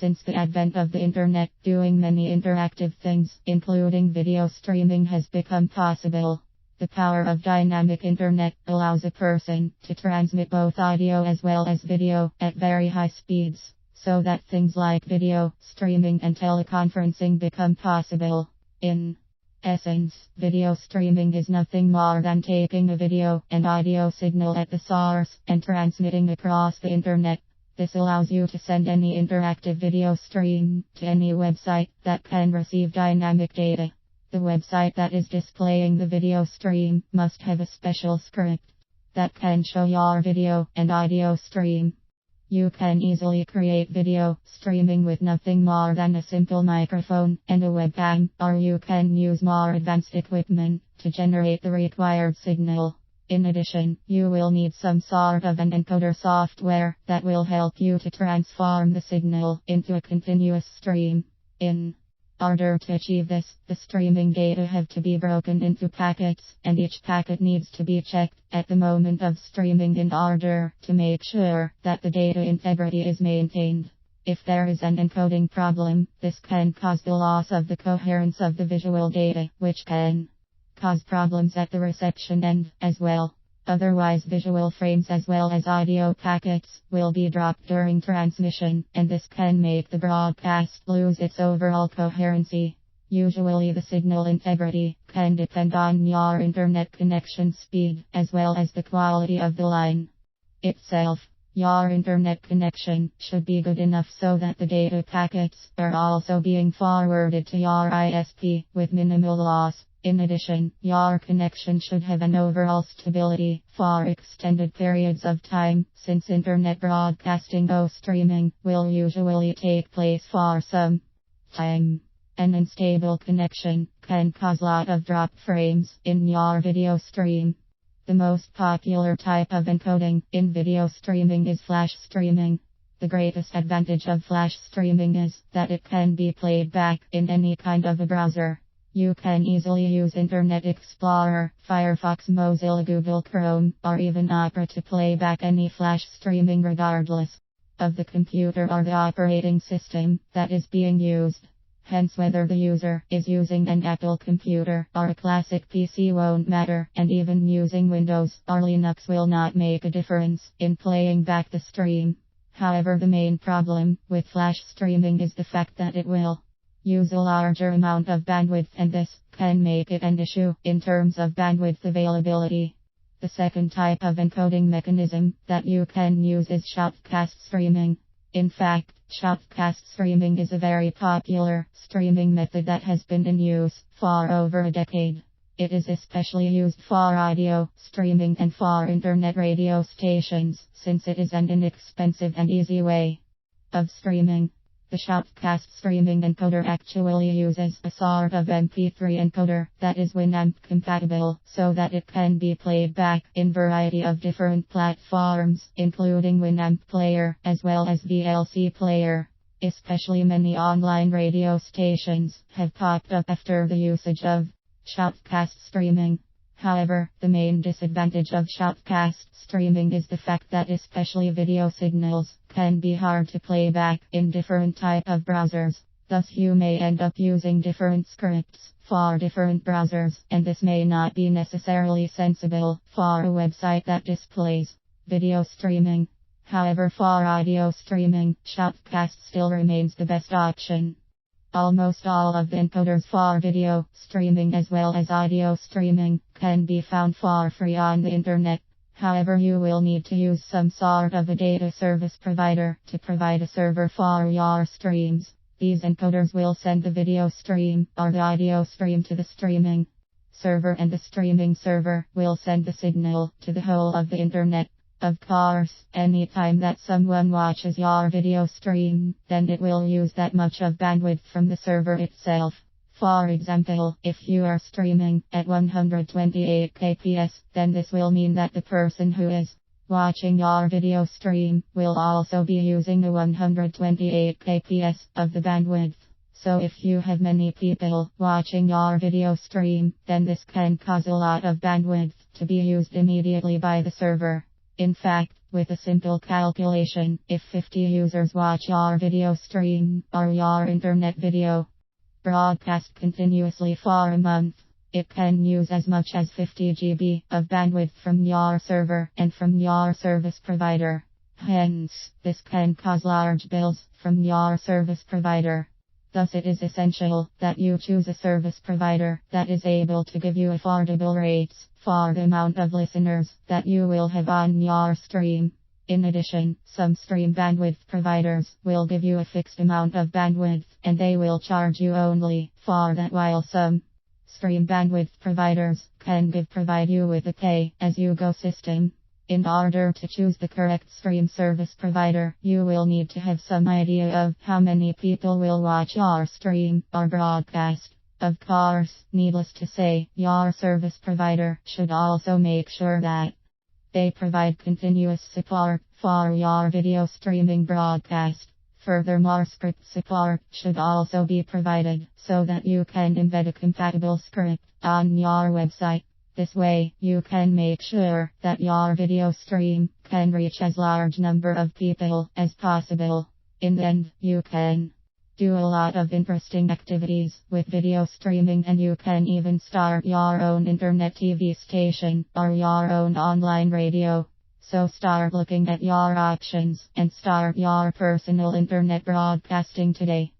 Since the advent of the internet, doing many interactive things, including video streaming, has become possible. The power of dynamic internet allows a person to transmit both audio as well as video at very high speeds, so that things like video streaming and teleconferencing become possible. In essence, video streaming is nothing more than taking a video and audio signal at the source and transmitting across the internet. This allows you to send any interactive video stream to any website that can receive dynamic data. The website that is displaying the video stream must have a special script that can show your video and audio stream. You can easily create video streaming with nothing more than a simple microphone and a webcam, or you can use more advanced equipment to generate the required signal. In addition, you will need some sort of an encoder software that will help you to transform the signal into a continuous stream. In order to achieve this, the streaming data have to be broken into packets, and each packet needs to be checked at the moment of streaming in order to make sure that the data integrity is maintained. If there is an encoding problem, this can cause the loss of the coherence of the visual data, which can cause problems at the reception end as well. Otherwise, visual frames as well as audio packets will be dropped during transmission, and this can make the broadcast lose its overall coherency. Usually the signal integrity can depend on your internet connection speed as well as the quality of the line itself. Your internet connection should be good enough so that the data packets are also being forwarded to your ISP with minimal loss. In addition, your connection should have an overall stability for extended periods of time, since internet broadcasting or streaming will usually take place for some time. An unstable connection can cause a lot of drop frames in your video stream. The most popular type of encoding in video streaming is flash streaming. The greatest advantage of flash streaming is that it can be played back in any kind of a browser. You can easily use Internet Explorer, Firefox, Mozilla, Google Chrome, or even Opera to play back any flash streaming regardless of the computer or the operating system that is being used. Hence, whether the user is using an Apple computer or a classic PC won't matter, and even using Windows or Linux will not make a difference in playing back the stream. However, the main problem with flash streaming is the fact that it will use a larger amount of bandwidth, and this can make it an issue in terms of bandwidth availability. The second type of encoding mechanism that you can use is shoutcast streaming. In fact, shoutcast streaming is a very popular streaming method that has been in use for over a decade. It is especially used for audio streaming and for internet radio stations, since it is an inexpensive and easy way of streaming. The shoutcast streaming encoder actually uses a sort of MP3 encoder that is Winamp compatible, so that it can be played back in variety of different platforms, including Winamp Player as well as VLC Player. Especially many online radio stations have popped up after the usage of shoutcast streaming. However, the main disadvantage of shoutcast streaming is the fact that especially video signals can be hard to play back in different type of browsers. Thus you may end up using different scripts for different browsers, and this may not be necessarily sensible for a website that displays video streaming. However, for audio streaming, shoutcast still remains the best option. Almost all of the encoders for video streaming as well as audio streaming can be found for free on the internet. However, you will need to use some sort of a data service provider to provide a server for your streams. These encoders will send the video stream or the audio stream to the streaming server, and the streaming server will send the signal to the whole of the internet. Of course, anytime that someone watches your video stream, then it will use that much of bandwidth from the server itself. For example, if you are streaming at 128 kps, then this will mean that the person who is watching your video stream will also be using the 128 kps of the bandwidth. So if you have many people watching your video stream, then this can cause a lot of bandwidth to be used immediately by the server. In fact, With a simple calculation, if 50 users watch your video stream or your internet video broadcast continuously for a month, it can use as much as 50 GB of bandwidth from your server and from your service provider. Hence, this can cause large bills from your service provider. Thus, it is essential that you choose a service provider that is able to give you affordable rates for the amount of listeners that you will have on your stream. In addition, some stream bandwidth providers will give you a fixed amount of bandwidth and they will charge you only for that, while some stream bandwidth providers can provide you with a pay-as-you-go system. In order to choose the correct stream service provider, you will need to have some idea of how many people will watch your stream or broadcast. Of course, needless to say, your service provider should also make sure that they provide continuous support for your video streaming broadcast. Furthermore, script support should also be provided so that you can embed a compatible script on your website. This way, you can make sure that your video stream can reach as large number of people as possible. In the end, you can do a lot of interesting activities with video streaming, and you can even start your own internet TV station or your own online radio. So start looking at your options and start your personal internet broadcasting today.